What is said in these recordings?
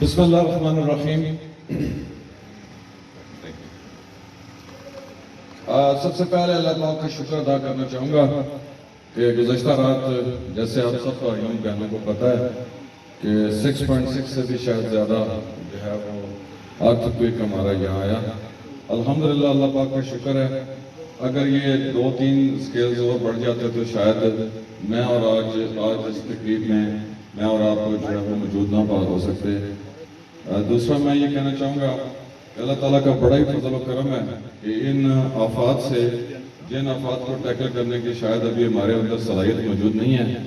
بسم اللہ الرحمن الرحیم۔ سب سے پہلے اللہ تعالیٰ کا شکر ادا کرنا چاہوں گا کہ گزشتہ رات جیسے آپ سب بھائیوں بہنوں کو پتہ ہے کہ 6.6 سے بھی شاید زیادہ جو ہے وہ ارتھکویک ہمارا یہاں آیا۔ الحمدللہ اللہ پاک کا شکر ہے، اگر یہ 2-3 سکیلز اور بڑھ جاتے تو شاید میں اور آج اس تقریب میں میں اور آپ کو جو ہے وہ موجود نہ ہو سکتے۔ دوسرا میں یہ کہنا چاہوں گا کہ اللہ تعالیٰ کا بڑا ہی فضل و کرم ہے کہ ان آفات سے جن آفات کو ٹیکل کرنے کی شاید ابھی ہمارے اندر صلاحیت موجود نہیں ہے،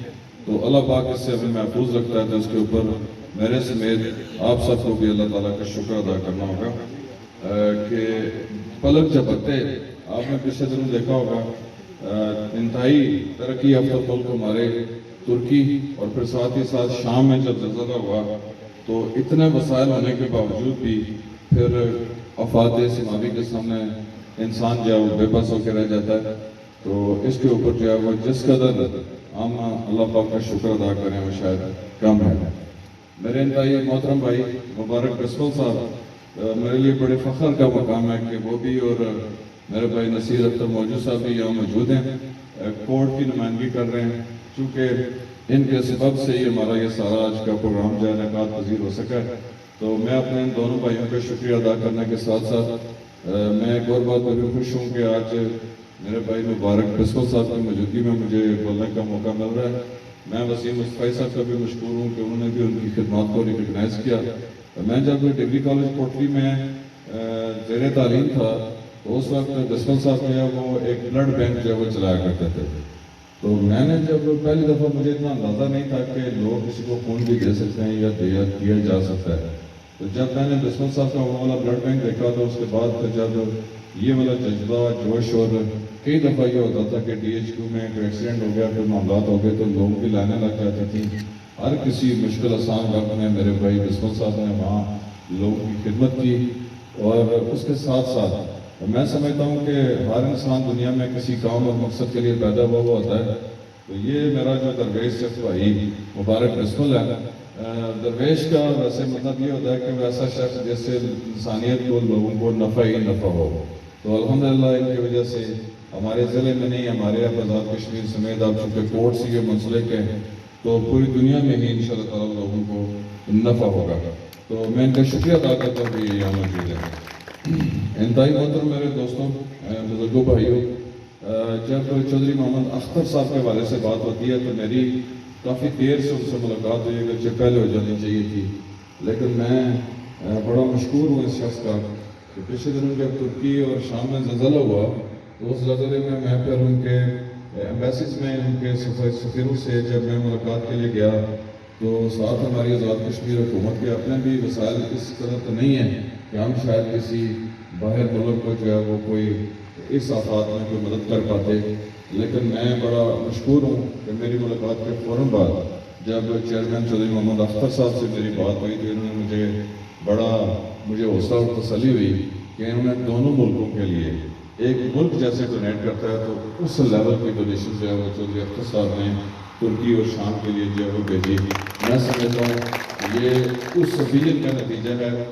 تو اللہ پاک اس سے ہمیں محفوظ رکھتا ہے، تو اس کے اوپر میرے سمیت آپ سب کو بھی اللہ تعالیٰ کا شکر ادا کرنا ہوگا کہ پلک جھپکتے آپ نے پچھلے دنوں دیکھا ہوگا انتہائی ترقی یافتہ ملک ہمارے ترکی اور پھر ساتھ ہی ساتھ شام میں جب زلزلہ ہوا تو اتنے وسائل ہونے کے باوجود بھی پھر آفات سماوی کے سامنے انسان جو ہے وہ بے بس ہو کے رہ جاتا ہے۔ تو اس کے اوپر جو ہے وہ جس قدر ہم اللہ پاک کا شکر ادا کریں وہ شاید کم ہے۔ میرے انتہائی محترم بھائی مبارک بسمل صاحب، میرے لیے بڑے فخر کا مقام ہے کہ وہ بھی اور میرے بھائی نصیر اختر موجود صاحب بھی یہاں موجود ہیں، کورٹ کی نمائندگی کر رہے ہیں، چونکہ ان کے سبب سے ہی ہمارا یہ سارا آج کا پروگرام جو ہے انعقاد پذیر ہو سکا ہے۔ تو میں اپنے ان دونوں بھائیوں کا شکریہ ادا کرنے کے ساتھ ساتھ میں ایک اور بات پر بھی خوش ہوں کہ آج میرے بھائی مبارک بسمل صاحب کی موجودگی میں مجھے بولنے کا موقع مل رہا ہے۔ میں وسیم مصطفی صاحب کا بھی مشکور ہوں کہ انہوں نے بھی ان کی خدمات کو ریکگنائز کیا۔ میں جب ڈگری کالج کوٹلی میں زیر تعلیم تھا تو اس وقت بسمل صاحب جو ہے وہ ایک بلڈ بینک جو ہے وہ چلایا کرتے تھے۔ تو میں نے جب پہلی دفعہ مجھے اتنا اندازہ نہیں تھا کہ لوگ کسی کو خون بھی دے سکتے ہیں یا دیا جا سکتا ہے، تو جب میں نے بسمل صاحب کا وہ والا بلڈ بینک دیکھا تو اس کے بعد پھر جب یہ والا جذبہ جوش اور کئی دفعہ یہ ہوتا تھا کہ ڈی ایچ کیو میں کوئی ایکسیڈنٹ ہو گیا، کوئی معاملات ہو گئے تو لوگوں کی لائنیں لگ جاتی تھیں، ہر کسی مشکل آسان وقت میں میرے بھائی بسمل صاحب نے وہاں لوگوں کی خدمت کی۔ اور اس کے ساتھ ساتھ میں سمجھتا ہوں کہ ہر انسان دنیا میں کسی کام اور مقصد کے لیے پیدا ہوا ہوتا ہے، تو یہ میرا جو درویش شخص بھائی مبارک بسمل ہے، درویش کا ویسے مطلب یہ ہوتا ہے کہ وہ ایسا شخص جس سے انسانیت کو لوگوں کو نفع ہی نفع ہو۔ تو الحمدللہ ان کی وجہ سے ہمارے ضلع میں نہیں، ہمارے آزاد کشمیر سمیت آپ چونکہ کورٹ سے یہ منسلک ہیں تو پوری دنیا میں ہی انشاءاللہ تعالیٰ لوگوں کو نفع ہوگا۔ تو میں ان کا شکریہ ادا کرتا ہوں کہ یہ یہاں موجود ہے۔ انتہائی محترم میرے دوستوں، بزرگوں، بھائیوں، جب چودھری محمد اختر صاحب کے حوالے سے بات ہوتی ہے تو میری کافی دیر سے ان سے ملاقات ہوئی، اگرچہ پہلے ہو جانی چاہیے تھی، لیکن میں بڑا مشکور ہوں اس شخص کا کہ پچھلے دنوں جب ترکی اور شام میں زلزلہ ہوا تو اس زلزلے میں پھر ان کے ایمبیسیز میں ان کے سفیروں سے جب میں ملاقات کے لیے گیا تو ساتھ ہماری آزاد کشمیر حکومت کے اپنے بھی وسائل اس طرح تو نہیں ہیں کہ ہم شاید کسی باہر ملک کو جو ہے وہ کوئی اس آفات میں کوئی مدد کر پاتے، لیکن میں بڑا مشکور ہوں کہ میری ملاقات کے فوراً بعد جب چیئرمین چودھری محمد اختر صاحب سے میری بات ہوئی تو انہوں نے مجھے حوصلہ اور تسلی ہوئی کہ انہوں نے دونوں ملکوں کے لیے ایک ملک جیسے ڈونیٹ کرتا ہے تو اس لیول کی ڈونیشن جو ہے وہ چودھری اختر صاحب نے ترکی اور شام کے لیے جو ہے وہ بھیجی۔ میں سمجھتا ہوں یہ اس ویژن کا نتیجہ ہے،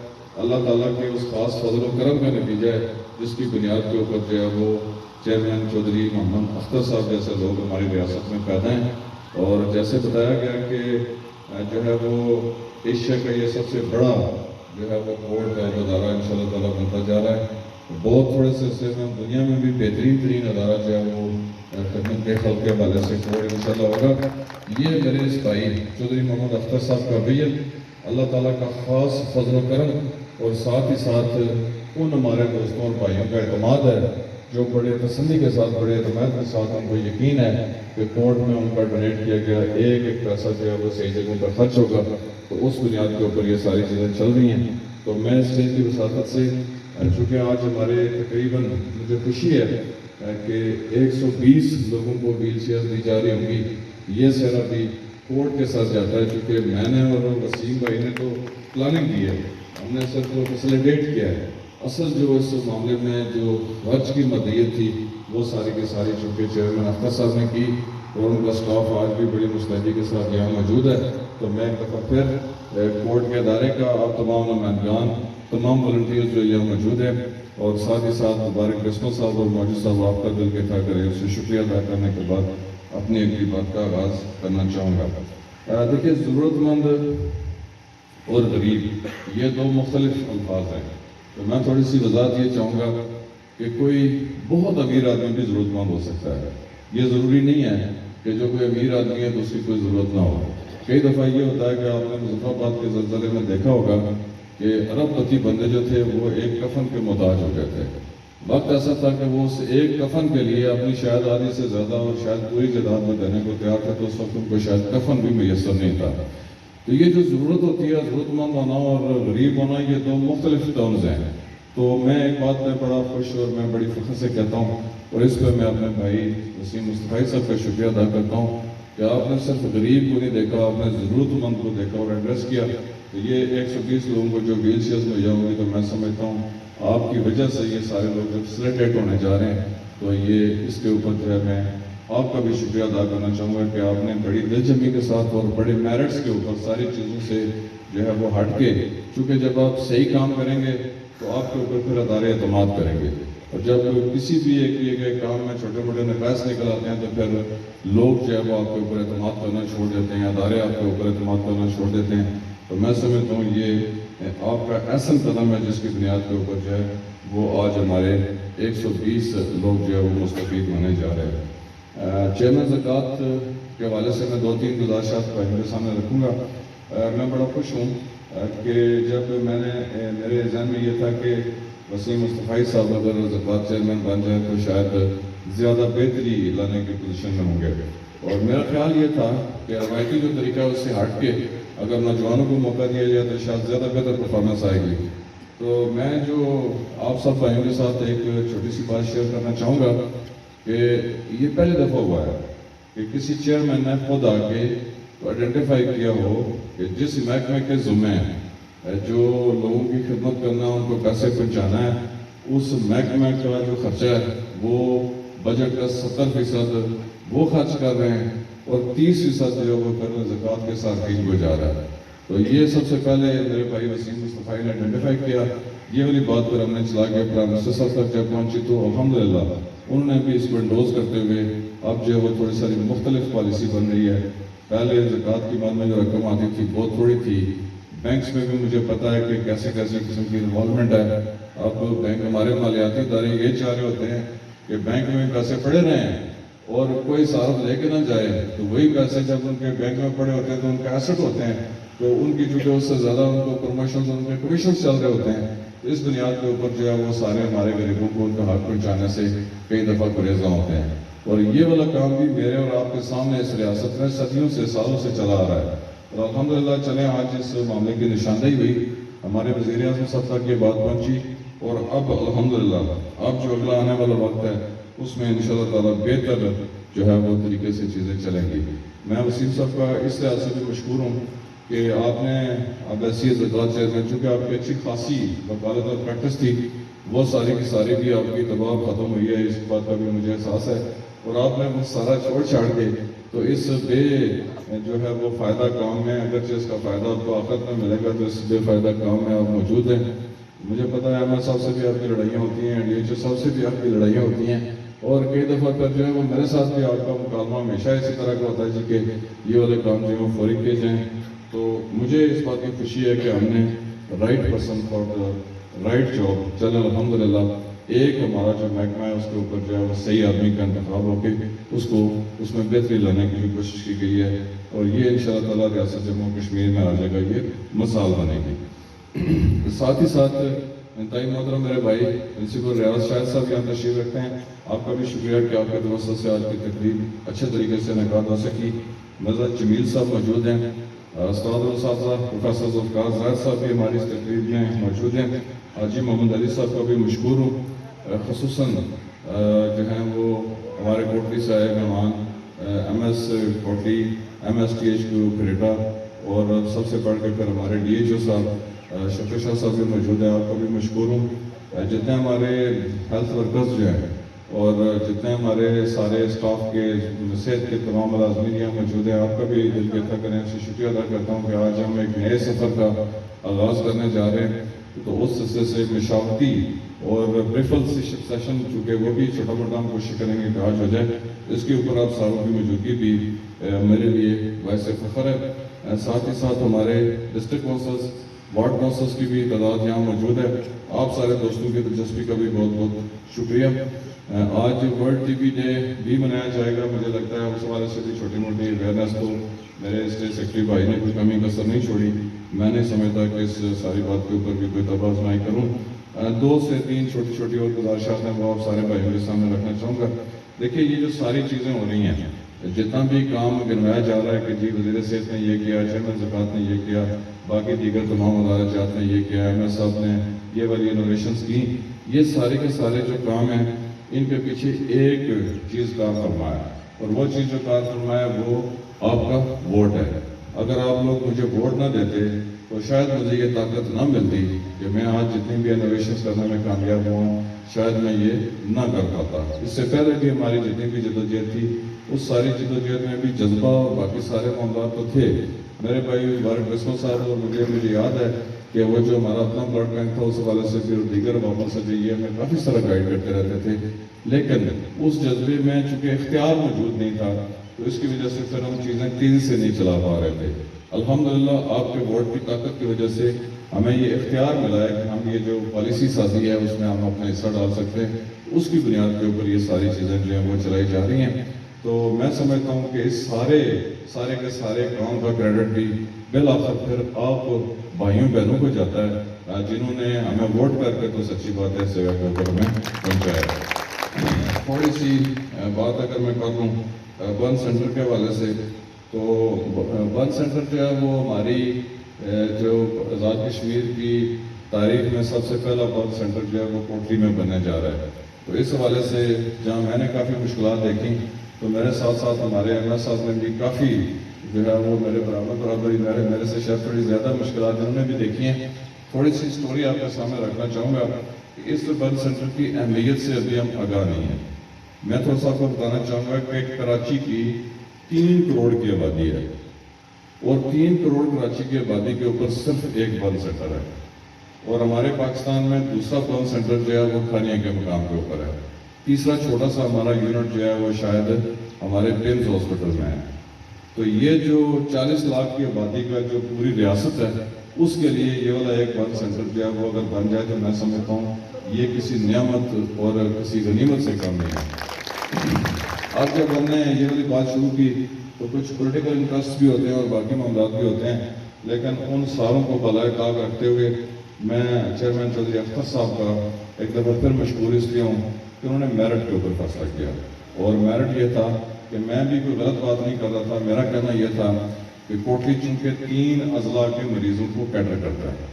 اللہ تعالیٰ کے اس خاص فضل و کرم کا نتیجہ ہے جس کی بنیاد کے اوپر جو ہے وہ چیئرمین چودھری محمد اختر صاحب جیسے لوگ ہماری ریاست میں پیدا ہیں۔ اور جیسے بتایا گیا کہ جو ہے وہ ایشیا کا یہ سب سے بڑا جو ہے وہ کورٹ کا ادارہ انشاءاللہ تعالیٰ بنتا جا رہا ہے، بہت تھوڑے سے عرصے میں دنیا میں بھی بہترین ترین ادارہ جو ہے وہ خدمت کے خلق کے حوالے سے کورٹ انشاءاللہ ہوگا۔ یہ میرے اس بھائی چودھری محمد اختر صاحب کا ویژن، اللہ تعالیٰ کا خاص فضل و کرم اور ساتھ ہی ساتھ ان ہمارے دوستوں اور بھائیوں کا اعتماد ہے جو بڑے تسلی کے ساتھ بڑے اعتماد کے ساتھ ان کو یقین ہے کہ کورٹ میں ان کا ڈونیٹ کیا گیا ایک ایک پیسہ جو ہے وہ صحیح جگہوں پر خرچ ہوگا، تو اس بنیاد کے اوپر یہ ساری چیزیں چل رہی ہیں۔ تو میں اس چیز کی وساطت سے چونکہ آج ہمارے تقریباً مجھے خوشی ہے کہ 120 لوگوں کو ویل چیئر دی جا رہی ہوں گی، یہ سارا بھی کورٹ کے ساتھ جاتا ہے، چونکہ میں نے اور وسیم بھائی نے تو پلاننگ کی ہے، ہم نے صرف فیسیلیٹیٹ کیا ہے، اصل جو اس معاملے میں جو خرچ کی مدیت تھی وہ ساری کی ساری چونکہ چیئرمین اختر صاحب نے کی اور ان کا سٹاف آج بھی بڑی مستعدی کے ساتھ یہاں موجود ہے۔ تو میں ایک دفعہ پھر کورٹ کے ادارے کا، آپ تمام نمائندگان، تمام والنٹیئرز جو یہاں موجود ہیں، اور ساتھ ہی ساتھ مبارک قسمت صاحب اور موجود صاحب، آپ کا دل کے تھا کرے اس سے شکریہ ادا کرنے کے بعد اپنی اگلی بات کا آغاز کرنا چاہوں گا۔ دیکھیے، ضرورت مند اور غریب یہ دو مختلف الفاظ ہیں، تو میں تھوڑی سی وضاحت یہ چاہوں گا کہ کوئی بہت امیر آدمی بھی ضرورت مند ہو سکتا ہے۔ یہ ضروری نہیں ہے کہ جو کوئی امیر آدمی ہے تو اس کی کوئی ضرورت نہ ہو۔ کئی دفعہ یہ ہوتا ہے کہ آپ نے مظفر آباد کے زلزلے میں دیکھا ہوگا کہ ارب پتی بندے جو تھے وہ ایک کفن کے محتاج ہو گئے تھے۔ وقت ایسا تھا کہ وہ اس ایک کفن کے لیے اپنی شاید آدھی سے زیادہ اور شاید پوری جائیداد میں دینے کو تیار تھے، تو اس وقت ان کو شاید کفن بھی میسر نہیں تھا۔ تو یہ جو ضرورت ہوتی ہے، ضرورت مند ہونا اور غریب ہونا، یہ دو مختلف ٹرمز ہیں۔ تو میں ایک بات پہ بڑا خوش اور میں بڑی فخر سے کہتا ہوں، اور اس پہ میں اپنے بھائی وسیم مصطفی صاحب کا شکریہ ادا کرتا ہوں کہ آپ نے صرف غریب کو نہیں دیکھا، آپ نے ضرورت مند کو دیکھا اور ایڈریس کیا۔ تو یہ 120 لوگوں کو جو ویل چیئرز میں ہوگی، تو میں سمجھتا ہوں آپ کی وجہ سے یہ سارے لوگ جو فیسیلیٹیٹ ہونے جا رہے ہیں، تو یہ اس کے اوپر جو ہے میں آپ کا بھی شکریہ ادا کرنا چاہوں گا کہ آپ نے بڑی دل جمی کے ساتھ اور بڑے میرٹس کے اوپر ساری چیزوں سے جو ہے وہ ہٹ کے، چونکہ جب آپ صحیح کام کریں گے تو آپ کے اوپر پھر ادارے اعتماد کریں گے، اور جب کسی بھی ایک کیے گئے کام میں چھوٹے موٹے نقائص نکل آتے ہیں تو پھر لوگ جو ہے وہ آپ کے اوپر اعتماد کرنا چھوڑ دیتے ہیں، ادارے آپ کے اوپر اعتماد کرنا چھوڑ دیتے ہیں۔ تو میں سمجھتا ہوں یہ آپ کا احسن قدم ہے جس کی بنیاد کے اوپر جو ہے وہ آج ہمارے 120 لوگ جو ہے وہ مستفید ہونے جا رہے ہیں۔ چیئرمین زکوٰۃ کے حوالے سے میں 2-3 گزارشات میرے سامنے رکھوں گا۔ میں بڑا خوش ہوں کہ جب میرے ذہن میں یہ تھا کہ وسیم مصطفی صاحب اگر زکوٰۃ چیئرمین بن جائے تو شاید زیادہ بہتری لانے کی پوزیشن میں ہوں گے، اور میرا خیال یہ تھا کہ روایتی جو طریقہ ہے اس سے ہٹ کے اگر نوجوانوں کو موقع دیا جائے تو شاید زیادہ بہتر پرفارمنس آئے گی۔ تو میں جو آپ سب بھائیوں کے ساتھ ایک چھوٹی سی بات شیئر کرنا چاہوں گا کہ یہ پہلی دفعہ ہوا ہے کہ کسی چیئرمین نے خود آ کے آئیڈینٹیفائی کیا ہو کہ جس محکمے کے ذمے جو لوگوں کی خدمت کرنا، ان کو پیسے پہنچانا ہے، اس محکمے کا جو خرچہ ہے وہ بجٹ کا 70% وہ خرچ کر رہے ہیں اور 30% جو وہ کر رہے ہیں زکوٰۃ کے ساتھ کو جا رہا ہے۔ تو یہ سب سے پہلے میرے بھائی وسیم مصطفی نے آئیڈینٹیفائی کیا۔ یہ والی بات پر ہم نے چلا کے پرائم منسٹر صاحب تک جب پہنچی تو الحمدللہ انہوں نے بھی اس کو انڈوز کرتے ہوئے اب جو ہے وہ تھوڑی ساری مختلف پالیسی بن رہی ہے۔ پہلے زکوٰۃ کی بات میں جو رقم آتی تھی بہت تھوڑی تھی، بینکس میں بھی مجھے پتا ہے کہ کیسے قسم کی انوالومنٹ ہے۔ اب بینک ہمارے مالیاتی ادارے یہ چاہ رہے ہوتے ہیں کہ بینک میں پیسے پڑے رہیں اور کوئی صارف لے کے نہ جائے، تو وہی پیسے جب ان کے بینک میں پڑے ہوتے ہیں تو ان کے ایسٹ ہوتے ہیں، تو ان کی چونکہ اس سے زیادہ ان کو پروموشن ان کے کمیشن چل رہے ہوتے ہیں، اس بنیاد کے اوپر جو ہے وہ سارے ہمارے غریبوں کو ان کا حق پہنچانے سے کئی دفعہ گریزاں ہوتے ہیں۔ اور یہ والا کام بھی میرے اور آپ کے سامنے اس ریاست میں صدیوں سے، سالوں سے چلا آ رہا ہے، اور الحمدللہ چلیں آج اس معاملے کی نشاندہی ہوئی، ہمارے وزیر اعظم صاحب تک یہ بات پہنچی، اور اب الحمدللہ اب جو اگلا آنے والا وقت ہے اس میں انشاءاللہ تعالیٰ بہتر جو ہے وہ طریقے سے چیزیں چلیں گی۔ میں وسیم صاحب کا اس لحاظ سے بھی مشکور ہوں کہ آپ نے اب حیثیت زکوٰۃ چیئرمین، چونکہ آپ کی اچھی خاصی وکالت اور پریکٹس تھی، وہ ساری کی ساری بھی آپ کی دباؤ ختم ہوئی ہے، اس بات کا بھی مجھے احساس ہے، اور آپ نے وہ سارا چھوڑ چھاڑ کے تو اس بے جو ہے وہ فائدہ کام میں، اگرچہ اس کا فائدہ آپ کو آخرت میں ملے گا، تو اس بے فائدہ کام میں آپ موجود ہیں۔ مجھے پتا ہے احمد صاحب سے بھی آپ کی لڑائیاں ہوتی ہیں، ڈی ایچ او صاحب سے بھی آپ کی لڑائیاں ہوتی ہیں، اور کئی دفعہ پر جو ہے وہ میرے ساتھ بھی آپ کا مکالمہ ہمیشہ اسی طرح کا ہوتا ہے کہ یہ والے کام جو ہے وہ فوری کیے جائیں۔ تو مجھے اس بات کی خوشی ہے کہ ہم نے right person for right job, چلے الحمدللہ ایک ہمارا جو محکمہ ہے اس کے اوپر جو ہے وہ صحیح آدمی کا انتخاب ہو کے اس میں بہتری لانے کی بھی کوشش کی گئی ہے، اور یہ انشاءاللہ تعالیٰ ریاست جموں کشمیر میں آ جائے گا، یہ مثال بنے گی۔ ساتھ ہی ساتھ انتہائی محترم میرے بھائی پرنسپل ریاض شاہد صاحب یہاں تشریف رکھتے ہیں، آپ کا بھی شکریہ کہ آپ کے توسط سے آج کی تقریب اچھے طریقے سے انعقاد ہو سکی۔ نظر جمیل صاحب موجود ہیں، استاد الاساتذہ پروفیسر ذوالفقار زاہد صاحب بھی ہماری اس تقریب میں موجود ہیں، حاجی محمد علی صاحب کا بھی مشکور ہوں، خصوصاً جو ہیں وہ ہمارے کوٹلی سے آئے مہمان M S Kotli, M S T H Q کھریٹا، اور سب سے بڑھ کے پھر ہمارے ڈی ایچ او صاحب شفیع شاہ صاحب بھی موجود ہیں، آپ کو بھی مشکور ہوں۔ جتنے ہمارے ہیلتھ ورکرز جو ہیں اور جتنے ہمارے سارے اسٹاف کے صحت کے تمام ملازمین یہاں موجود ہیں، آپ کا بھی دل کے تک کرنے سے شکریہ ادا کرتا ہوں کہ آج ہم ایک نئے سفر کا آغاز کرنے جا رہے ہیں. تو اس سلسلے سے مشاورتی اور پریفرل سیشن چونکہ وہ بھی چھوٹا موٹا ہم کوشش کریں گے کہ آج ہو جائے، اس کے اوپر آپ ساروں کی موجودگی بھی میرے لیے باعث فخر ہے. ساتھ ہی ساتھ ہمارے ڈسٹرکٹ کونسلز، وارڈ کونسلز کی بھی تعداد یہاں موجود ہے. آپ سارے دوستوں کی دلچسپی کا بھی بہت بہت شکریہ. آج ورلڈ ٹی وی ڈے بھی منایا جائے گا. مجھے لگتا ہے اس حوالے سے بھی چھوٹی موٹی اویئرنیس تو میرے اسٹیٹ سیکرٹری بھائی نے کوئی کمی کسر نہیں چھوڑی. میں نہیں سمجھتا کہ اس ساری بات کے اوپر بھی کوئی تباہی کروں. 2 سے 3 چھوٹی چھوٹی اور گزارشات ہیں وہ آپ سارے بھائیوں کے سامنے رکھنا چاہوں گا. دیکھیے یہ جو ساری چیزیں ہو رہی ہیں، جتنا بھی کام گنوایا جا رہا ہے کہ جی وزیر صحت نے یہ کیا، چیئرمین زکوٰۃ نے یہ کیا، باقی دیگر تمام ادارہ جات نے یہ کیا، ایم ایس صاحب نے یہ والی انوویشنز کی، یہ سارے کے سارے جو کام ہیں ان کے پیچھے ایک چیز کار فرمایا، اور وہ چیز جو کار فرمایا وہ آپ کا ووٹ ہے. اگر آپ لوگ مجھے ووٹ نہ دیتے تو شاید مجھے یہ طاقت نہ ملتی کہ میں آج جتنی بھی انوویشنز کرنے میں کامیاب ہوں، شاید میں یہ نہ کر پاتا. اس سے پہلے بھی ہماری جتنی بھی جدوجہد تھی، اس ساری جدوجہد میں بھی جذبہ اور باقی سارے معاملات تو تھے. میرے بھائی مبارک بسمہ صاحب اور مجھے یاد ہے کہ وہ جو ہمارا اپنا بلڈ بینک تھا اس حوالے سے پھر دیگر عوامل سے جو یہ ہمیں کافی سارا گائیڈ کرتے رہتے تھے. لیکن اس جذبے میں چونکہ اختیار موجود نہیں تھا تو اس کی وجہ سے پھر ہم چیزیں تیزی سے نہیں چلا پا رہے تھے. الحمدللہ آپ کے ووٹ کی طاقت کی وجہ سے ہمیں یہ اختیار ملا ہے کہ ہم یہ جو پالیسی سازی ہے اس میں ہم اپنا حصہ ڈال سکتے ہیں. اس کی بنیاد کے اوپر یہ ساری چیزیں جو ہیں وہ چلائی جا رہی ہیں. تو میں سمجھتا ہوں کہ اس سارے کے سارے کام کا کریڈٹ بھی بالآخر پھر آپ بھائیوں بہنوں کو جاتا ہے جنہوں نے ہمیں ووٹ کر کے تو سچی بات ہے سیوا کے اوپر ہمیں پہنچایا. تھوڑی سی بات اگر میں کر لوں برن سینٹر کے حوالے سے، تو برن سینٹر جو ہے وہ ہماری جو آزاد کشمیر کی تاریخ میں سب سے پہلا برن سینٹر جو ہے وہ کوٹلی میں بننے جا رہا ہے. تو اس حوالے سے جہاں میں نے کافی مشکلات دیکھی تو میرے ساتھ ساتھ ہمارے ایم ایس صاحب نے بھی کافی جو ہے وہ میرے برابر میرے سے شاید تھوڑی زیادہ مشکلات انہوں نے بھی دیکھی ہیں. تھوڑی سی سٹوری آپ کے سامنے رکھنا چاہوں گا کہ اس برن سینٹر کی اہمیت سے ابھی ہم آگاہ نہیں ہیں. میں تھوڑا سا آپ کو بتانا چاہوں گا کہ کراچی کی 3 کروڑ کی آبادی ہے اور 3 کروڑ کراچی کی آبادی کے اوپر صرف ایک برن سینٹر ہے. اور ہمارے پاکستان میں دوسرا برن سینٹر جو ہے وہ کھانیہ کے مقام کے اوپر ہے. تیسرا چھوٹا سا ہمارا یونٹ جو ہے وہ شاید ہمارے پرنس ہاسپٹل میں ہے. تو یہ جو 40 لاکھ کی آبادی کا جو پوری ریاست ہے اس کے لیے یہ والا ایک برن سینٹر جو ہے وہ اگر بن جائے تو میں سمجھتا ہوں یہ کسی نعمت اور کسی غنیمت سے کم نہیں ہے. آج جب ہم نے یہ والی بات شروع کی تو کچھ پولیٹیکل انٹرسٹ بھی ہوتے ہیں اور باقی معاملات بھی ہوتے ہیں، لیکن ان ساروں کو بالائے طاق رکھتے ہوئے میں چیئرمین چودھری اختر صاحب کا ایک دفعہ پھر مشکور اس لیے ہوں کہ انہوں نے میرٹ کے اوپر فیصلہ کیا. اور میرٹ یہ تھا کہ میں بھی کوئی غلط بات نہیں کر رہا تھا. میرا کہنا یہ تھا کہ کوٹلی چونکہ 3 اضلاع کے مریضوں کو کیٹر کرتا ہے،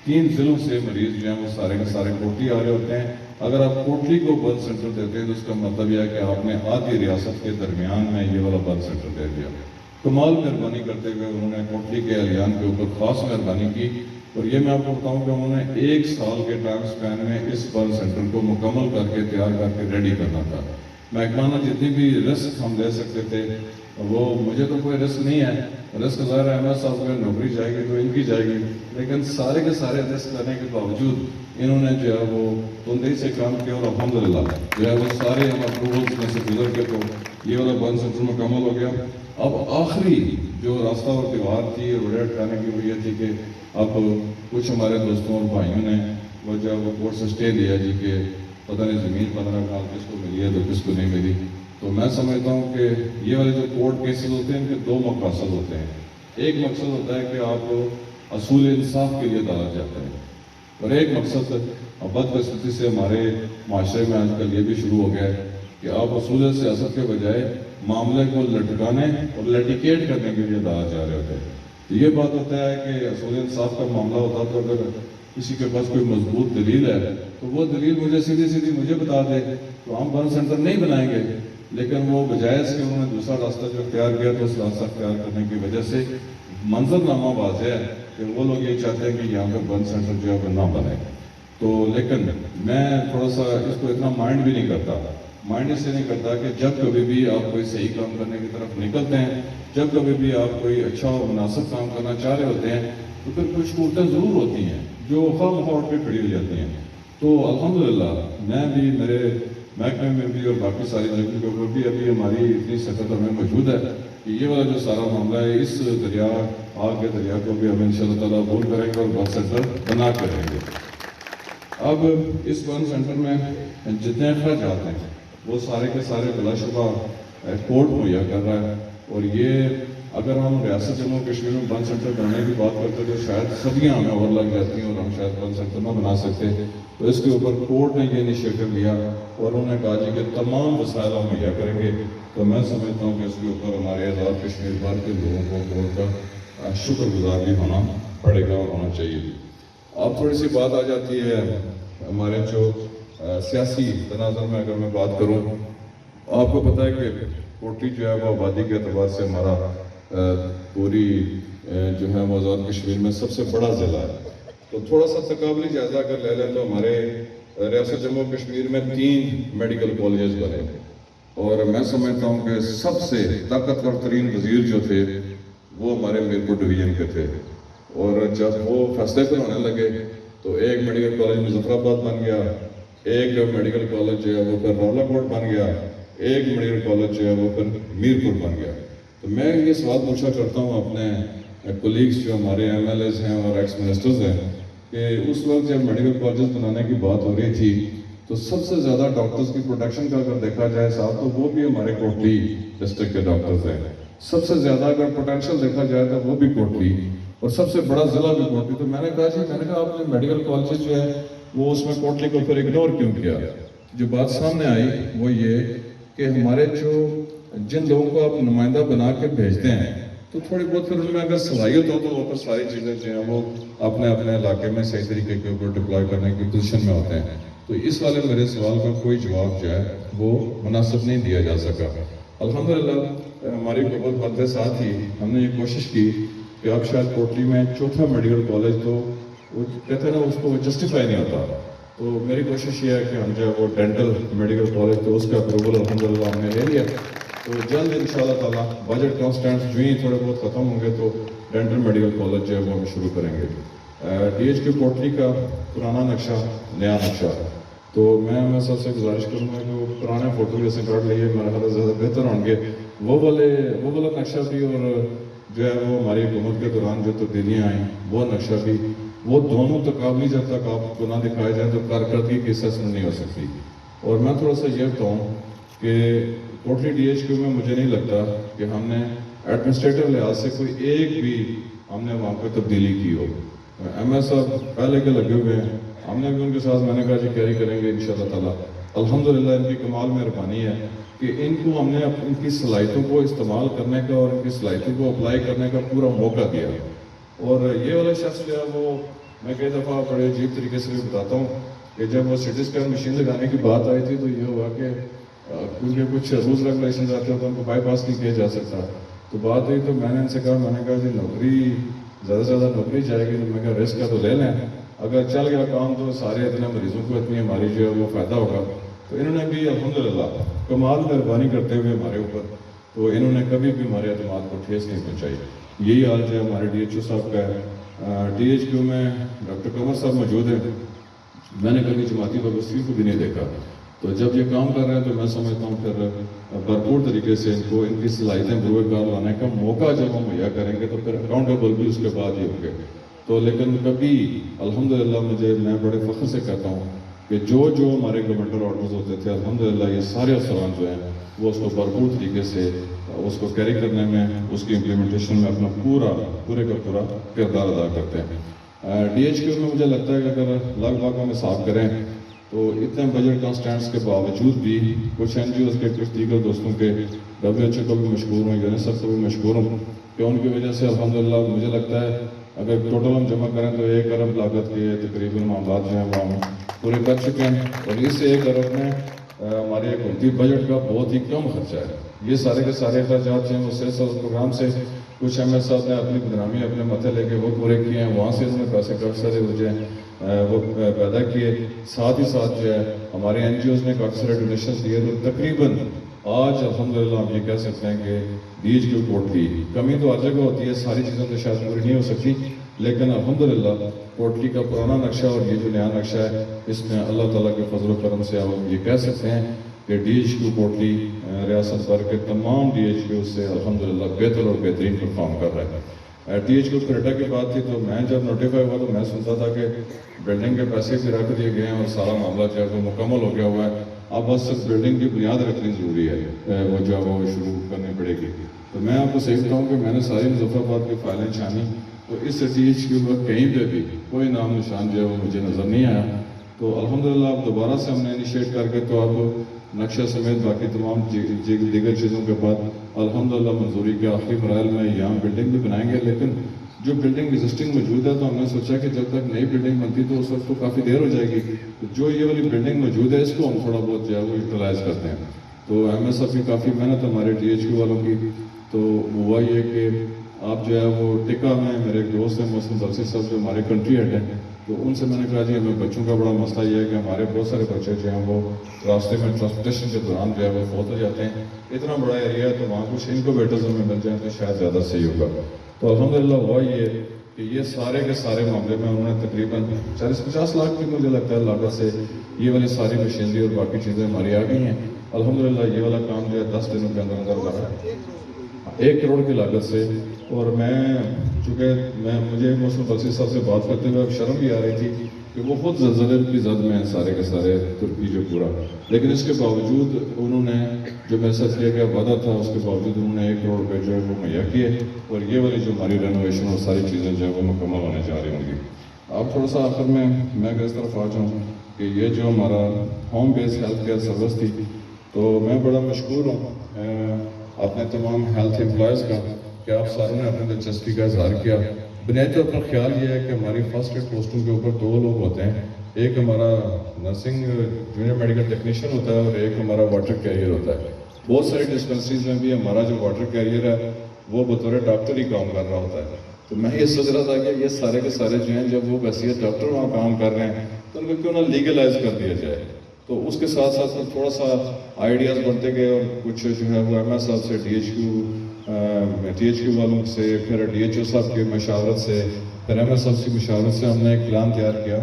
3 ضلعوں سے مریض جو ہیں وہ سارے کے سارے کوٹلی آ رہے ہوتے ہیں. اگر آپ کوٹلی کو برن سینٹر دیتے ہیں تو اس کا مطلب یہ ہے کہ آپ نے آدھی ریاست کے درمیان میں یہ والا برن سینٹر دے دیا. کمال مہربانی کرتے ہوئے انہوں نے کوٹلی کے اہلیان کے اوپر خاص مہربانی کی. اور یہ میں آپ کو بتاؤں کہ انہوں نے 1 سال کے ٹائم سپین میں اس برن سینٹر کو مکمل کر کے تیار کر کے ریڈی کرنا تھا. محکمانہ جتنی بھی رسک ہم لے سکتے تھے وہ مجھے تو کوئی رسک نہیں ہے. رسک ظاہر احمد صاحب کو نوکری جائے گی تو ان کی جائے گی، لیکن سارے کے سارے رسک کرنے کے باوجود انہوں نے جو ہے وہ تندی سے کام کیا اور الحمدللہ جو ہے وہ سارے ہم اپروولس میں سے گزر کے تو یہ والا برن سینٹر مکمل ہو گیا. اب آخری جو راستہ اور دیوار تھی روڑے اٹھانے کی وہ یہ تھی کہ اب کچھ ہمارے دوستوں اور بھائیوں نے وہ جو ہے وہ کورٹ سے اسٹے لیا جی کہ پتہ نہیں زمین 15 کنال کس کو ملی ہے تو کس کو نہیں ملی. تو میں سمجھتا ہوں کہ یہ والے جو کورٹ کیسز ہوتے ہیں ان کے 2 مقاصد ہوتے ہیں. ایک مقصد ہوتا ہے کہ آپ اصول انصاف کے لیے عدالت جاتے ہیں، اور ایک مقصد بدقسمتی سے ہمارے معاشرے میں آج کل یہ بھی شروع ہو گیا ہے کہ آپ اصول سیاست کے بجائے معاملے کو لٹکانے اور لیٹیکیٹ کرنے کے لیے عدالت جا رہے ہوتے ہیں. تو یہ بات ہوتا ہے کہ اصول انصاف کا معاملہ ہوتا تو اگر کسی کے پاس کوئی مضبوط دلیل ہے تو وہ دلیل مجھے سیدھی مجھے بتا دے تو ہم برن سینٹر نہیں بنائیں گے. لیکن وہ بجائے اس کے انہوں نے دوسرا راستہ جو اختیار کیا تو اس راستہ اختیار کرنے کی وجہ سے منظر نامہ واضح ہے کہ وہ لوگ یہ چاہتے ہیں کہ یہاں پہ برن سینٹر جو ہے وہ نہ بنے. تو لیکن میں تھوڑا سا اس کو اتنا مائنڈ بھی نہیں کرتا. مائنڈ اس سے نہیں کرتا کہ جب کبھی بھی آپ کوئی صحیح کام کرنے کی طرف نکلتے ہیں، جب کبھی بھی آپ کوئی اچھا اور مناسب کام کرنا چاہ رہے ہوتے ہیں تو پھر کچھ قوتیں ضرور ہوتی ہیں جو خواہ مخواہ اٹھ کے کھڑی ہو جاتی ہیں. تو الحمدللہ میں بھی، میرے محکمے میں بھی اور باقی ساری جگہوں کے اوپر بھی ابھی ہماری اتنی سخت ہمیں موجود ہے کہ یہ والا جو سارا معاملہ ہے، اس دریا، آگ کے دریا کو بھی ہم انشاءاللہ تعالیٰ بول کریں گے اور برن سینٹر بنا کر رہیں گے. اب اس برن سینٹر میں جتنے اخراجات ہیں وہ سارے کے سارے بلا شبہ کورٹ مہیا کر رہا ہے. اور یہ اگر ہم ریاست جموں کشمیر میں برن سینٹر بنانے کی بات کرتے تو شاید صدیاں ہمیں اور لگ جاتی ہیں اور ہم شاید برن سینٹر نہ بنا سکتے. تو اس کے اوپر کورٹ نے یہ انیشیٹو لیا اور انہوں نے کہا جی کہ تمام وسائل ہم مہیا کریں گے. تو میں سمجھتا ہوں کہ اس کے اوپر ہمارے آزاد کشمیر بھر کے لوگوں کو کورٹ کا شکر گزار بھی ہونا پڑے گا اور ہونا چاہیے. اب تھوڑی سی بات آ جاتی ہے ہمارے جو سیاسی تناظر میں. اگر میں بات کروں، آپ کو پتہ ہے کہ کوٹلی جو ہے وہ آبادی کے اعتبار سے ہمارا پوری جو ہے وہ آزاد کشمیر میں سب سے بڑا ضلع ہے. تو تھوڑا سا تقابلی جائزہ اگر لے لیں تو ہمارے ریاست جموں کشمیر میں 3 میڈیکل کالجز بنے اور میں سمجھتا ہوں کہ سب سے طاقتور ترین وزیر جو تھے وہ ہمارے میرپور ڈویژن کے تھے. اور جب وہ فیصلے پر ہونے لگے تو ایک میڈیکل کالج مظفر آباد بن گیا، ایک میڈیکل کالج جو ہے وہ پھر راولا کوٹ بن گیا، ایک میڈیکل کالج جو ہے وہ پھر میرپور بن گیا. تو میں یہ سوال پوچھا کرتا ہوں اپنے کولیگز جو ہمارے ایم ایل ایز ہیں اور ایکس منسٹرز ہیں کہ اس وقت جب میڈیکل کالجز بنانے کی بات ہو رہی تھی تو سب سے زیادہ ڈاکٹرز کی پروڈکشن کا اگر دیکھا جائے صاحب تو وہ بھی ہمارے کوٹلی ڈسٹرکٹ کے ڈاکٹرز ہیں. سب سے زیادہ اگر پوٹینشیل دیکھا جائے تو وہ بھی کوٹلی اور سب سے بڑا ضلع بھی کوٹلی. تو میں نے کہا آپ نے میڈیکل کالجز جو ہے وہ اس میں کوٹلی کو پھر اگنور کیوں کیا؟ جو بات سامنے آئی وہ یہ کہ ہمارے جو جن لوگوں کو آپ نمائندہ بنا کے بھیجتے ہیں تو تھوڑی بہت پھر ان میں اگر صلاحیت ہو تو وہ پھر ساری چیزیں جو ہیں وہ اپنے اپنے علاقے میں صحیح طریقے کے اوپر ڈپلوائے کرنے کی پوزیشن میں ہوتے ہیں. تو اس والے میرے سوال کا کوئی جواب جو ہے وہ مناسب نہیں دیا جا سکا. الحمدللہ ہماری قوت بندے ساتھ ہی ہم نے یہ کوشش کی کہ اب شاید کوٹلی میں 4تھا میڈیکل کالج تو وہ کہتے ہیں نا اس کو جسٹیفائی نہیں ہوتا. تو میری کوشش یہ ہے کہ ہم جو ہے وہ ڈینٹل میڈیکل کالج تو اس کا اپروول الحمدللہ ہم نے لے لیا. تو جلد انشاءاللہ تعالیٰ بجٹ کانسٹینٹس جو ہی تھوڑے بہت ختم ہوں گے تو ڈینٹل میڈیکل کالج جو ہے وہ ہم شروع کریں گے. ڈی ایچ کیو کوٹلی کا پرانا نقشہ، نیا نقشہ، تو میں سب سے گزارش کروں گا کہ وہ پرانے فوٹو جیسے کاٹ لیے میرا خیال زیادہ بہتر ہوں گے. وہ والا نقشہ بھی اور جو ہے وہ ہماری حکومت کے دوران جو تبدیلیاں آئیں وہ نقشہ بھی، وہ دونوں تقابلی جب تک آپ کو نہ دکھائے جائیں تو کارکردگی کی اسسمنٹ نہیں ہو سکتی. اور میں تھوڑا سا یہ بتاؤں کہ کوٹلی ڈی ایچ کیو میں مجھے نہیں لگتا کہ ہم نے ایڈمنسٹریٹو لحاظ سے کوئی ایک بھی ہم نے وہاں پہ تبدیلی کی ہو. ایم ایس صاحب پہلے کے لگے ہوئے ہیں، ہم نے بھی ان کے ساتھ میں نے کہا جی کیری کریں گے انشاءاللہ تعالیٰ. الحمدللہ ان کی کمال مہربانی ہے کہ ان کو ہم نے ان کی صلاحیتوں کو استعمال کرنے کا اور ان کی صلاحیتوں کو اپلائی کرنے کا پورا موقع دیا. اور یہ والا شخص جو ہے وہ میں کئی دفعہ بڑے عجیب طریقے سے بھی بتاتا ہوں کہ جب وہ سی ٹی اسکین مشین لگانے کی بات آئی تھی تو یہ ہوا کہ کیونکہ کچھ رولز ریگولیشنز آتے ہیں تو ان کو بائی پاس نہیں کیا جا سکتا. تو بات ہوئی تو میں نے ان سے کہا جی نوکری زیادہ سے زیادہ نوکری جائے گی. تو میں کہا رسک کا تو لے لیں، اگر چل گیا کام تو سارے اتنے مریضوں کو اتنی ہماری جو ہے وہ فائدہ ہوگا. تو انہوں نے بھی الحمدللہ کمال مہربانی کرتے ہوئے ہمارے اوپر، تو انہوں نے کبھی بھی ہمارے اعتماد کو ٹھیس نہیں پہنچائی. یہی حال جو ہے ہمارے ڈی ایچ او صاحب کا ہے. ڈی ایچ کیو میں ڈاکٹر قمر صاحب موجود ہیں. میں نے کبھی جماعتی وابستگی کو بھی نہیں دیکھا. تو جب یہ کام کر رہے ہیں تو میں سمجھتا ہوں پھر بھرپور طریقے سے ان کو ان کی صلاحیتیں بروئے کار لانے کا موقع جب ہم مہیا کریں گے تو پھر اکاؤنٹیبل بھی اس کے بعد ہی ہوں گے. تو لیکن کبھی الحمدللہ میں بڑے فخر سے کہتا ہوں کہ جو ہمارے گورنمنٹل آرڈرز ہوتے تھے الحمدللہ یہ سارے افسران جو ہیں وہ اس کو بھرپور طریقے سے اس کو کیری کرنے میں، اس کی امپلیمنٹیشن میں اپنا پورے کا پورا کردار ادا کرتے ہیں. ڈی ایچ کیو میں مجھے لگتا ہے کہ اگر لگ بھگ ہم حساب کریں تو اتنے بجٹ کانسٹینٹس کے باوجود بھی کچھ این جی اوز کے، کچھ دیگر دوستوں کے، ڈبلیو ایچ او کو بھی مشکور ہوں، یونیسیف کو بھی مشکور ہوں کہ ان کی وجہ سے الحمدللہ مجھے لگتا ہے اگر ٹوٹل ہم جمع کریں تو 1 ارب لاگت کے تقریباً معاملات جو ہیں وہ ہم پورے کر چکے ہیں. اور اس 1 ارب میں ہمارے حکومتی بجٹ کا بہت ہی کم خرچہ ہے. یہ سارے کے سارے اخراجات جو ہیں وہ صحت پروگرام سے کچھ ایم ایس صاحب نے اپنی بدنامی اپنے ماتھے لے کے وہ پورے کیے ہیں، وہاں سے انہوں نے پیسے کافی سارے جو ہیں وہ پیدا کیے. ساتھ ہی ساتھ جو ہے ہمارے این جی اوز نے کافی سارے ڈونیشن دیے. تو تقریباً آج الحمدللہ ہم یہ کہہ سکتے ہیں کہ ڈی ایچ کیو کوٹلی، کمی تو ہر جگہ ہوتی ہے، ساری چیزوں تو شاید پوری نہیں ہو سکتی، لیکن الحمدللہ کوٹلی کا پرانا نقشہ اور یہ جو نیا نقشہ ہے، اس میں اللہ تعالیٰ کے فضل و کرم سے ہم یہ کہہ سکتے ہیں کہ ڈی ایچ کیو کوٹلی ریاست بھر کے تمام ڈی ایچ کیو سے الحمدللہ بہتر اور بہترین پرفارم کر رہا ہے. ڈی ایچ کیو کریٹا کی بات تھی تو میں جب نوٹیفائی ہوا تو میں سنتا تھا کہ بلڈنگ کے پیسے بھی رکھ دیے گئے ہیں اور سارا معاملہ جو ہے وہ مکمل ہو گیا ہوا ہے. اب بس بلڈنگ کی بنیاد رکھنی ضروری ہے، وہ جو ہے وہ شروع کرنی پڑے گی. تو میں آپ کو صحیح بتاؤں کہ میں نے ساری مظفر آباد کی فائلیں چھانی تو اس ڈی ایچ کیو میں کہیں پہ بھی کوئی نام نشان جو ہے وہ مجھے نظر نہیں آیا. تو الحمدللہ اب دوبارہ سے ہم نے انیشیٹ کر کے تو اب نقشہ سمیت باقی تمام دیگر چیزوں کے بعد الحمدللہ منظوری کے آخری مراحل میں یہاں بلڈنگ بھی بنائیں گے. لیکن جو بلڈنگ ایگزسٹنگ موجود ہے تو ہم نے سوچا کہ جب تک نئی بلڈنگ بنتی تو اس وقت تو کافی دیر ہو جائے گی. جو یہ والی بلڈنگ موجود ہے اس کو ہم تھوڑا بہت جو ہے وہ یوٹیلائز کرتے ہیں. تو ایم ایس ایف کی کافی محنت ہمارے ڈی ایچ کیو والوں کی. تو ہوا یہ کہ آپ جو ہے وہ ٹکا میں میرے ایک دوست ہیں محسن بلسی صاحب جو ہمارے کنٹری ہیڈ ہیں، تو ان سے میں نے کہا جی ہمیں بچوں کا بڑا مسئلہ یہ ہے کہ ہمارے بہت سارے بچے جو ہیں وہ راستے میں ٹرانسپورٹیشن کے دوران جو ہے وہ فوت ہو جاتے ہیں. اتنا بڑا ایریا ہے تو وہاں کچھ انکوبیٹرز ہمیں مل جائیں تو شاید زیادہ صحیح ہوگا. تو الحمدللہ ہوا یہ کہ یہ سارے کے سارے معاملے میں انہوں نے تقریباً 40-50 لاکھ کی مجھے لگتا ہے لاگت سے یہ والی ساری مشینری اور باقی چیزیں ہماری آ گئی ہیں. الحمدللہ یہ والا کام جو ہے 10 دنوں کے اندر اندر لگا 1 کروڑ کی لاگت سے. اور چونکہ مجھے محسن بلسی صاحب سے بات کرتے ہوئے اب شرم بھی آ رہی تھی کہ وہ خود زلزلے کی زد میں سارے کے سارے ترکی جو پورا، لیکن اس کے باوجود انہوں نے جو میرے ساتھ کیا گیا وعدہ تھا اس کے باوجود انہوں نے 1 کروڑ روپے جو ہے وہ مہیا کیے. اور یہ والی جو ہماری رینوویشن اور ساری چیزیں جو ہے وہ مکمل ہونے جا رہی ہوں گی. اب تھوڑا سا آخر میں اس طرف آ جاؤں کہ یہ جو ہمارا ہوم بیس ہیلتھ کیئر سروس تھی تو میں بڑا مشکور ہوں اپنے تمام ہیلتھ امپلائز کا کہ آپ ساروں نے اپنے دلچسپی کا اظہار کیا. بنیادی طور پر خیال یہ ہے کہ ہماری فرسٹ ایڈ پوسٹوں کے اوپر 2 لوگ ہوتے ہیں، ایک ہمارا نرسنگ جونیئر میڈیکل ٹیکنیشین ہوتا ہے اور ایک ہمارا واٹر کیریئر ہوتا ہے. بہت ساری ڈسپنسریز میں بھی ہمارا جو واٹر کیریئر ہے وہ بطور ڈاکٹر ہی کام کر رہا ہوتا ہے. تو میں یہ سوچ رہا تھا کہ یہ سارے کے سارے جو ہیں جب وہ بحیثیت ڈاکٹر وہاں کام کر رہے ہیں تو ان کو کیوں نہ لیگلائز کر دیا جائے. تو اس کے ساتھ ساتھ تھوڑا سا آئیڈیاز بڑھتے گئے اور کچھ جو ہے وہ ایم ایس صاحب سے ڈی ایچ کیو والوں سے پھر ڈی ایچ او صاحب کی مشاورت سے پھر ایم ایس صاحب کی مشاورت سے ہم نے ایک پلان تیار کیا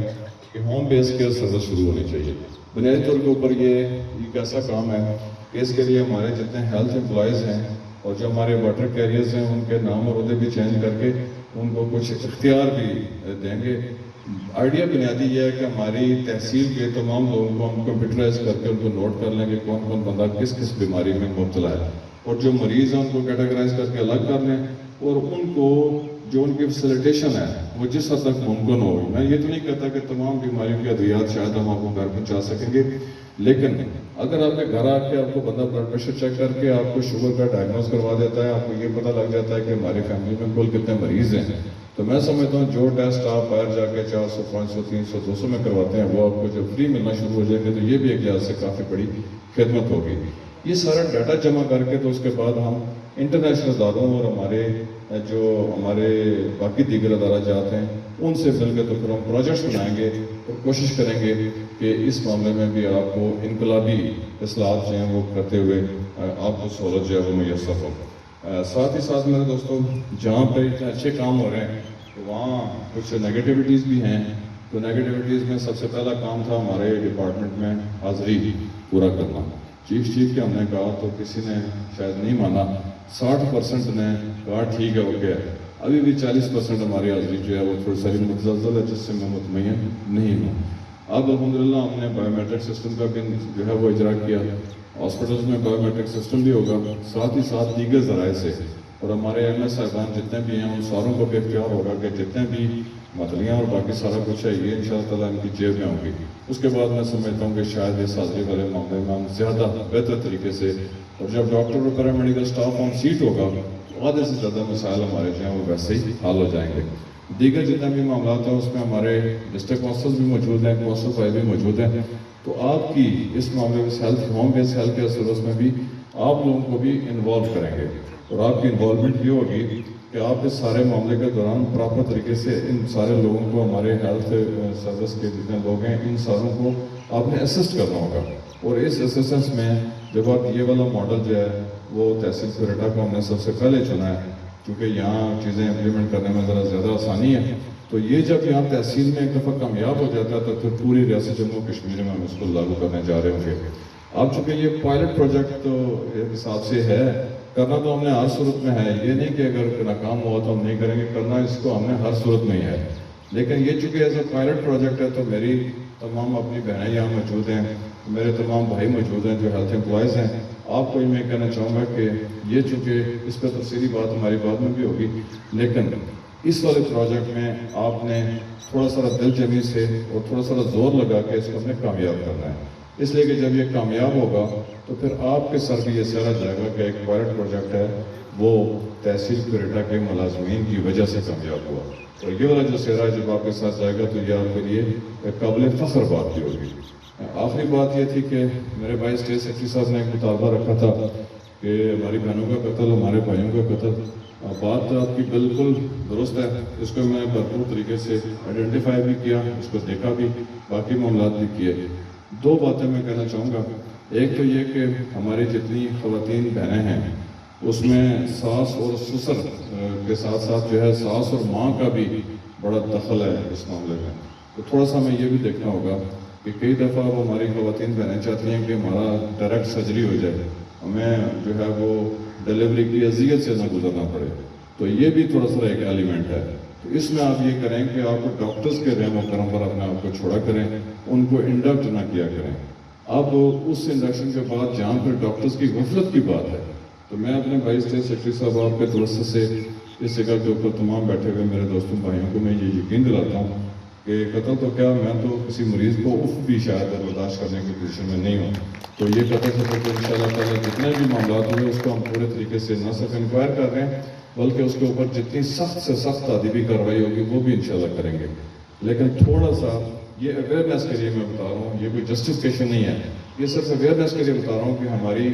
کہ ہوم بیس کیئر سروس شروع ہونی چاہیے. بنیادی طور کے اوپر یہ ایک ایسا کام ہے کہ اس کے لیے ہمارے جتنے ہیلتھ امپلائز ہیں اور جو ہمارے واٹر کیریئرز ہیں ان کے نام اور عہدے بھی چینج کر کے ان کو کچھ اختیار بھی دیں گے. آئیڈیا بنیادی یہ ہے کہ ہماری تحصیل کے تمام لوگوں کو ہم کمپیوٹرائز کر کے ان کو نوٹ کر لیں کہ کون کون بندہ کس کس بیماری میں مبتلا ہے اور جو مریض ہیں ان کو کیٹیگرائز کر کے الگ کر لیں اور ان کو جو ان کی فیسیلیٹیشن ہے وہ جس حد تک ممکن ہو. میں یہ تو نہیں کہتا کہ تمام بیماریوں کی ادویات شاید ہم آپ کو گھر پہنچا سکیں گے، لیکن اگر آپ کے گھر آ کے آپ کو بندہ بلڈ پریشر چیک کر کے آپ کو شوگر کا ڈائگنوز کروا دیتا ہے، آپ کو یہ پتہ لگ جاتا ہے کہ ہماری فیملی میں کل کتنے مریض ہیں، تو میں سمجھتا ہوں جو ٹیسٹ آپ باہر جا کے 400, 500, 300, 200 میں کرواتے ہیں وہ آپ کو جب فری ملنا شروع ہو جائیں گے تو یہ بھی ایک لحاظ سے کافی بڑی خدمت ہوگی. یہ سارا ڈاٹا جمع کر کے تو اس کے بعد ہم انٹرنیشنل اداروں اور ہمارے باقی دیگر ادارہ جات ہیں ان سے مل کے تو پھر ہم پروجیکٹس بنائیں گے اور کوشش کریں گے کہ اس معاملے میں بھی آپ کو انقلابی اصلاحات جو ہیں وہ کرتے ہوئے آپ کو سہولت جو ہے وہ میسر ہو. ساتھ ہی ساتھ میرے دوستوں جہاں پہ اتنے اچھے کام ہو رہے ہیں تو وہاں کچھ نیگیٹیوٹیز بھی ہیں. تو نیگیٹیوٹیز میں سب سے پہلا کام تھا ہمارے ڈپارٹمنٹ میں حاضری پورا کرنا. چیف کے ہم نے کہا تو کسی نے شاید نہیں مانا، 60% نے کہا ٹھیک ہے اوکے ہے. ابھی بھی 40% ہماری حاضری جو ہے وہ تھوڑی ساری متزلزل ہے جس سے میں مطمئن نہیں ہوں. اب الحمدللہ ہم نے بایو میٹرک سسٹم کا بھی جو ہے وہ اجرا کیا. ہاسپٹلز میں بایو میٹرک سسٹم بھی ہوگا، ساتھ ہی ساتھ دیگر ذرائع سے اور ہمارے ایم ایس صاحبان جتنے بھی ہیں ان ساروں کو بھی اختیار ہوگا کہ جتنے بھی مدلیاں اور باقی سارا کچھ ہے یہ انشاءاللہ تعالیٰ ان کی جیب میں ہوں گی. اس کے بعد میں سمجھتا ہوں کہ شاید یہ حاضری والے معاملے میں ہم زیادہ بہتر طریقے سے اور جب ڈاکٹر اور پیرامیڈیکل اسٹاف آن سیٹ ہوگا تو آدھے سے زیادہ مسائل ہمارے جو ہیں وہ ویسے ہی حل ہو جائیں گے. دیگر جتنے بھی معاملات ہیں اس میں ہمارے ڈسٹرکٹ کونسل بھی موجود ہیں، کونسل فائل بھی موجود ہیں. تو آپ کی اس معاملے میں ہوم بیس ہیلتھ کیئر سروس میں بھی آپ لوگوں کو بھی انوالو کریں گے اور آپ کی انوالومنٹ یہ ہوگی کہ آپ اس سارے معاملے کے دوران پراپر طریقے سے ان سارے لوگوں کو, ہمارے ہیلتھ سروس کے جتنے لوگ ہیں, ان ساروں کو آپ نے اسسٹ کرنا ہوگا. اور اس اسسٹنس میں جب آپ یہ والا ماڈل جو ہے وہ تحصیل کوئٹہ کو ہم نے سب سے پہلے چنا ہے, کیونکہ یہاں چیزیں امپلیمنٹ کرنے میں ذرا زیادہ آسانی ہے. تو یہ جب یہاں تحصیل میں ایک دفعہ کامیاب ہو جاتا ہے تو پھر پوری ریاست جموں و کشمیر میں ہم اس کو لاگو کرنے جا رہے ہوں گے. اب چونکہ یہ پائلٹ پروجیکٹ تو ایک حساب سے ہے, کرنا تو ہم نے ہر صورت میں ہے, یہ نہیں کہ اگر ناکام ہوا تو ہم نہیں کریں گے, کرنا اس کو ہم نے ہر صورت میں ہی ہے. لیکن یہ چونکہ ایز اے پائلٹ پروجیکٹ ہے تو میری تمام اپنی بہنیں یہاں موجود ہیں, میرے تمام بھائی موجود ہیں جو ہیلتھ امپلائز ہیں. آپ کو میں کہنا چاہوں گا کہ یہ چونکہ اس پہ تفصیلی بات ہماری بعد میں بھی ہوگی, لیکن اس والے پروجیکٹ میں آپ نے تھوڑا سا دل جمی سے اور تھوڑا سا زور لگا کے اس کو ہم نے کامیاب کرنا ہے. اس لیے کہ جب یہ کامیاب ہوگا تو پھر آپ کے سر بھی یہ سہرا جائے گا کہ ایک پائلٹ پروجیکٹ ہے وہ تحصیل کوئٹہ کے ملازمین کی وجہ سے کامیاب ہوا. اور یہ والا جو سہرا جب آپ کے ساتھ جائے گا تو یہ آپ کے لیے ایک قابل فخر بات بھی ہوگی. آخری بات یہ تھی کہ میرے بھائی اسٹیٹ سیکرٹری صاحب نے ایک مطالبہ رکھا تھا کہ ہماری بہنوں کا قتل, ہمارے بھائیوں کا قتل. بات آپ کی بالکل درست ہے, اس کو میں بھرپور طریقے سے آئیڈینٹیفائی بھی کیا, اس کو دیکھا بھی, باقی معاملات بھی کیے. دو باتیں میں کہنا چاہوں گا. ایک تو یہ کہ ہماری جتنی خواتین بہنیں ہیں اس میں ساس اور سسر کے ساتھ ساتھ جو ہے ساس اور ماں کا بھی بڑا دخل ہے اس معاملے میں. تو تھوڑا سا ہمیں یہ بھی دیکھنا ہوگا کہ کئی دفعہ وہ ہماری خواتین بہنیں چاہتی ہیں کہ ہمارا ڈائریکٹ سرجری ہو جائے, ہمیں جو ہے وہ ڈیلیوری کی اذیت سے نہ گزرنا پڑے. تو یہ بھی تھوڑا سا ایک ایلیمنٹ ہے. تو اس میں آپ یہ کریں کہ آپ ڈاکٹرز کے رحم و کرم پر اپنے آپ کو چھوڑا کریں, ان کو انڈکٹ نہ کیا کریں. اب اس انڈکشن کے بعد جہاں پھر ڈاکٹرز کی غفلت کی بات ہے, تو میں اپنے بھائی اسٹیٹ سیکرٹری صاحب آپ کے توسط سے اس جگہ کے اوپر تمام بیٹھے ہوئے میرے دوستوں بھائیوں کو میں یہ یقین دلاتا ہوں کہ قتل تو کیا, میں تو کسی مریض کو اف بھی شاید برداشت کرنے کی پوزیشن میں نہیں ہوں. تو یہ قتل سے تو انشاءاللہ تعالیٰ جتنے بھی معاملات ہوئے اس کو ہم پورے طریقے سے نہ صرف انکوائر کر رہے ہیں بلکہ اس کے اوپر جتنی سخت سے سخت تعدیبی کارروائی ہوگی وہ بھی انشاءاللہ کریں گے. لیکن تھوڑا سا یہ اویئرنیس کے لیے میں بتا رہا ہوں, یہ کوئی جسٹیفکیشن نہیں ہے, یہ صرف اویئرنیس کے لیے بتا رہا ہوں کہ ہماری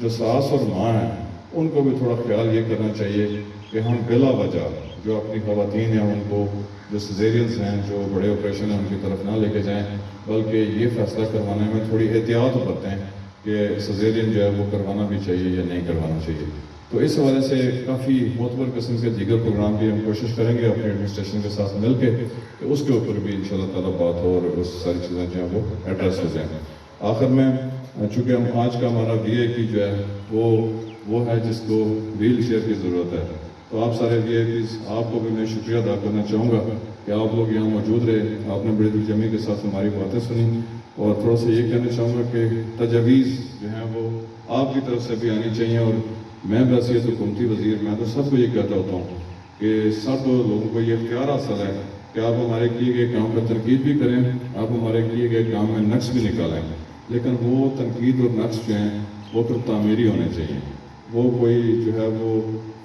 جو ساس اور ماں ہیں ان کو بھی تھوڑا خیال یہ کرنا چاہیے کہ ہم بلا وجہ جو اپنی خواتین ہیں ان کو جو سیزیرینز ہیں, جو بڑے آپریشن ہیں ان کی طرف نہ لے کے جائیں, بلکہ یہ فیصلہ کروانے میں تھوڑی احتیاط برتیں کہ سیزیرین جو ہے وہ کروانا بھی چاہیے یا نہیں کروانا چاہیے. تو اس حوالے سے کافی معتبر قسم کے دیگر پروگرام بھی ہم کوشش کریں گے اپنے ایڈمنسٹریشن کے ساتھ مل کے کہ اس کے اوپر بھی انشاءاللہ تعالیٰ بات ہو اور اس ساری چیزیں جو ہیں وہ ایڈریس ہو جائیں. آخر میں چونکہ ہم آج کا ہمارا وی آئی پی جو ہے وہ ہے جس کو ویل چیئر کی ضرورت ہے, تو آپ سارے وی آئی پیز آپ کو بھی میں شکریہ ادا کرنا چاہوں گا کہ آپ لوگ یہاں موجود رہے, آپ نے بڑی دل جمی کے ساتھ ہماری باتیں سنی. اور تھوڑا سا یہ کہنا چاہوں گا کہ تجاویز جو ہیں وہ آپ کی طرف سے بھی آنی چاہیے. اور میں بحیثیت حکومتی وزیر میں تو سب کو یہ کہتا ہوتا ہوں کہ سب لوگوں کو یہ اختیار حاصل ہے کہ آپ ہمارے کیے گئے کام پر تنقید بھی کریں, آپ ہمارے کیے گئے کام میں نقص بھی نکالیں, لیکن وہ تنقید اور نقص جو ہیں وہ پھر تعمیری ہونے چاہیے. وہ کوئی جو ہے وہ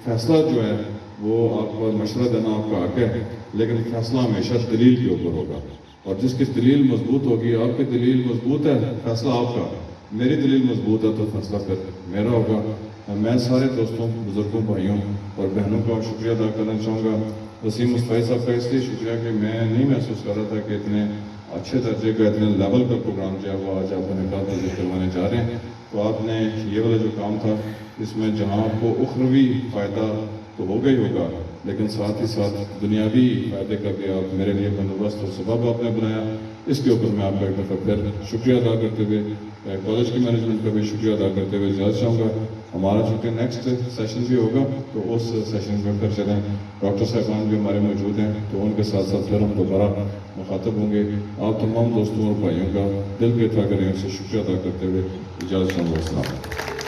فیصلہ جو ہے وہ آپ کو مشورہ دینا آپ کا حق ہے, لیکن فیصلہ ہمیشہ دلیل کے اوپر ہوگا. اور جس کی دلیل مضبوط ہوگی, آپ کی دلیل مضبوط ہے فیصلہ آپ کا, میری دلیل مضبوط ہے تو فیصلہ پھر میرا ہوگا. میں سارے دوستوں, بزرگوں, بھائیوں اور بہنوں کا شکریہ ادا کرنا چاہوں گا. وسیم مصطفی صاحب کا اس لیے شکریہ کہ میں نہیں محسوس کر رہا تھا کہ اتنے اچھے درجے کا, اتنے لیول کا پروگرام جو ہے وہ آج آپ انعقاد پذیر کروانے جا رہے ہیں. تو آپ نے یہ والا جو کام تھا اس میں جہاں آپ کو اخروی فائدہ تو ہوگا ہی ہوگا, لیکن ساتھ ہی ساتھ دنیاوی فائدے کا بھی آپ میرے لیے بندوبست اور سبب آپ نے بنایا. اس کے اوپر میں آپ کا ایک دفعہ پھر شکریہ ادا کرتے ہوئے کالج کی مینجمنٹ کا بھی شکریہ ادا کرتے ہوئے اجازت چاہوں گا. ہمارا چونکہ نیکسٹ سیشن بھی ہوگا تو اس سیشن میں پھر چلیں ڈاکٹر صاحبان بھی ہمارے موجود ہیں تو ان کے ساتھ ساتھ پھر ہم دوبارہ مخاطب ہوں گے. آپ تمام دوستوں اور بھائیوں کا دل کے تھا کریں سے شکریہ ادا کرتے ہوئے اجازت چاہوں گا. السلام.